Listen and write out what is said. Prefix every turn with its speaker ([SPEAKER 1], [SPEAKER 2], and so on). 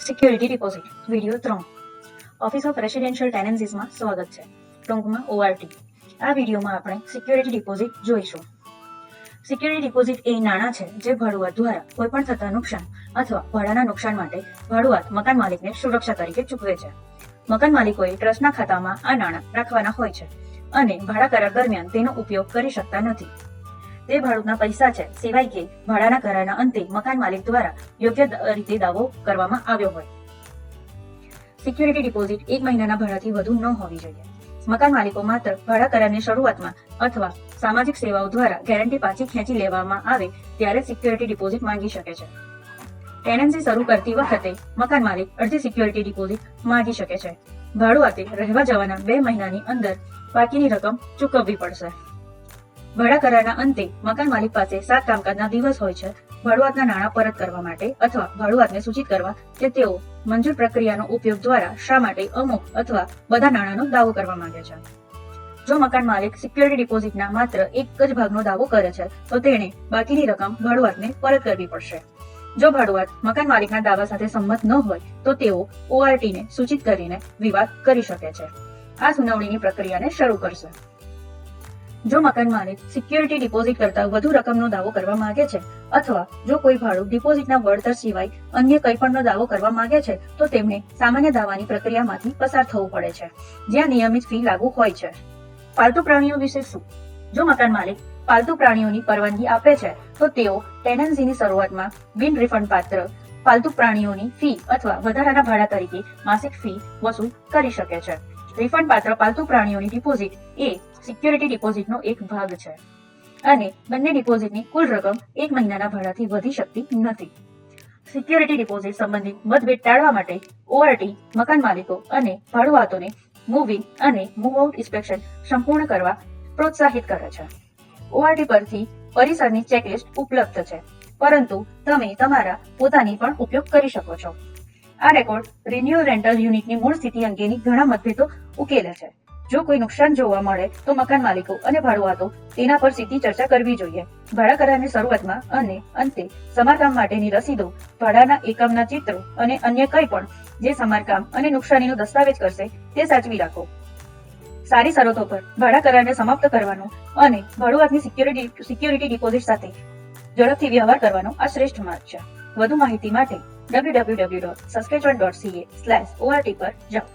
[SPEAKER 1] Security deposit video 3 office of residential ટેનન્સીસમાં સ્વાગત છે. ટૂંકમાં ORT. આ વિડીયોમાં આપણે સિક્યુરિટી ડિપોઝિટ જોઈશું. સિક્યુરિટી ડિપોઝિટ એ નાણાં છે જે ભાડુઆત દ્વારા કોઈપણ થતા નુકસાન અથવા ભાડાના નુકસાન માટે ભાડુઆત મકાન માલિકને સુરક્ષા તરીકે ચૂકવે છે. મકાન માલિકોએ ટ્રસ્ટના ખાતામાં આ નાણાં રાખવાના હોય છે અને ભાડા કરાર દરમિયાન તેનો ઉપયોગ કરી શકતા નથી. તે ભાડુતના પૈસા છે, સિવાય કે ભાડાના કરારના અંતે મકાન માલિક દ્વારા યોગ્ય રીતે દાવો કરવામાં આવ્યો હોય. સિક્યુરિટી ડિપોઝિટ 1 મહિનાના ભાડાથી વધુ ન હોવી જોઈએ. મકાન માલિકો માત્ર ભાડા કરારની શરૂઆતમાં અથવા સામાજિક સેવાઓ દ્વારા ગેરંટી પાછી ખેંચી લેવામાં આવે ત્યારે સિક્યુરિટી ડિપોઝિટ માંગી શકે છે. ટેનન્સી શરૂ કરતી વખતે મકાન માલિક અડધી સિક્યુરિટી ડિપોઝિટ માંગી શકે છે. ભાડુઆતે રહેવા જવાના 2 મહિનાની અંદર બાકીની રકમ ચૂકવવી પડશે. ભાડા કરારના અંતે મકાન માલિક પાસે 7 કામકાજના દિવસ હોય છે ભાડુઆતના નાણાં પરત કરવા માટે અથવા ભાડુઆતને સૂચિત કરવા કે તેઓ મંજૂર પ્રક્રિયાનો ઉપયોગ દ્વારા શા માટે અમુક અથવા બધા નાણાંનો દાવો કરવા માંગે છે. જો મકાન માલિક સિક્યુરિટી ડિપોઝિટના માત્ર એક જ ભાગનો દાવો કરે છે તો તેણે બાકીની રકમ ભાડુઆતને પરત કરવી પડશે. જો ભાડુઆત મકાન માલિકના દાવા સાથે સંમત ન હોય તો તેઓ ORTને સૂચિત કરીને વિવાદ કરી શકે છે. આ સુનાવણીની પ્રક્રિયાને શરૂ કરશે. જો મકાન માલિક સિક્યુરિટી ડિપોઝિટ કરતાં વધુ રકમનો દાવો કરવા માંગે છે અથવા જો કોઈ ભાડું ડિપોઝિટના વળતર સિવાય અન્ય કંઈપણનો દાવો કરવા માંગે છે તો તેમને સામાન્ય દાવાની પ્રક્રિયામાંથી પસાર થવું પડે છે, જ્યાં નિયમિત ફી લાગુ હોય છે. પાલતુ પ્રાણીઓ વિશે શું? જો મકાન માલિક પાલતુ પ્રાણીઓની પરવાનગી આપે છે તો તેઓ ટેનન્સીની શરૂઆતમાં બિન રિફંડ પાત્ર પાલતુ પ્રાણીઓની ફી અથવા વધારાના ભાડા તરીકે માસિક ફી વસૂલ કરી શકે છે. રિફંડ પાત્ર પાલતુ પ્રાણીઓની ડિપોઝિટ એ સિક્યુરિટી ડિપોઝિટનો એક ભાગ છે અને બંને ડિપોઝિટની કુલ રકમ 1 મહિનાના ભાડાથી વધી શકતી નથી. સિક્યુરિટી ડિપોઝિટ સંબંધિત મતભેદ ટાળવા માટે ORT મકાન માલિકો અને ભાડુઆતોને મૂવ ઇન અને મૂવ આઉટ ઇન્સ્પેક્શન સંપૂર્ણ કરવા પ્રોત્સાહિત કરે છે. ORT પરથી પરિસરની ચેકલિસ્ટ ઉપલબ્ધ છે, પરંતુ તમે તમારા પોતાની પણ ઉપયોગ કરી શકો છો. આ રેકોર્ડ રિન્યુઅલ રેન્ટલ યુનિટની મૂળ સ્થિતિ અંગેની ઘણા મતભેદો ઉકેલે છે. જો કોઈ નુકસાન જોવા મળે તો મકાન માલિકો અને ભાડુઆતો તેના પર સીધી ચર્ચા કરવી જોઈએ. ભાડા કરારની શરૂઆતમાં અને અંતે સમારકામ માટેની રસીદો, ભાડાના એકમના ચિત્રો અને અન્ય કંઈ પણ જે સમારકામ અને નુકસાનીનો દસ્તાવેજ કરશે તે સાચવી રાખો. સારી શરતો પર ભાડા કરારને સમાપ્ત કરવાનો અને ભાડુઆતની સિક્યુરિટી ડિપોઝિટ સાથે ઝડપથી વ્યવહાર કરવાનો આ શ્રેષ્ઠ માર્ગ છે. વધુ માહિતી માટે www.saskatchewan.ca/ORT પર જાઓ.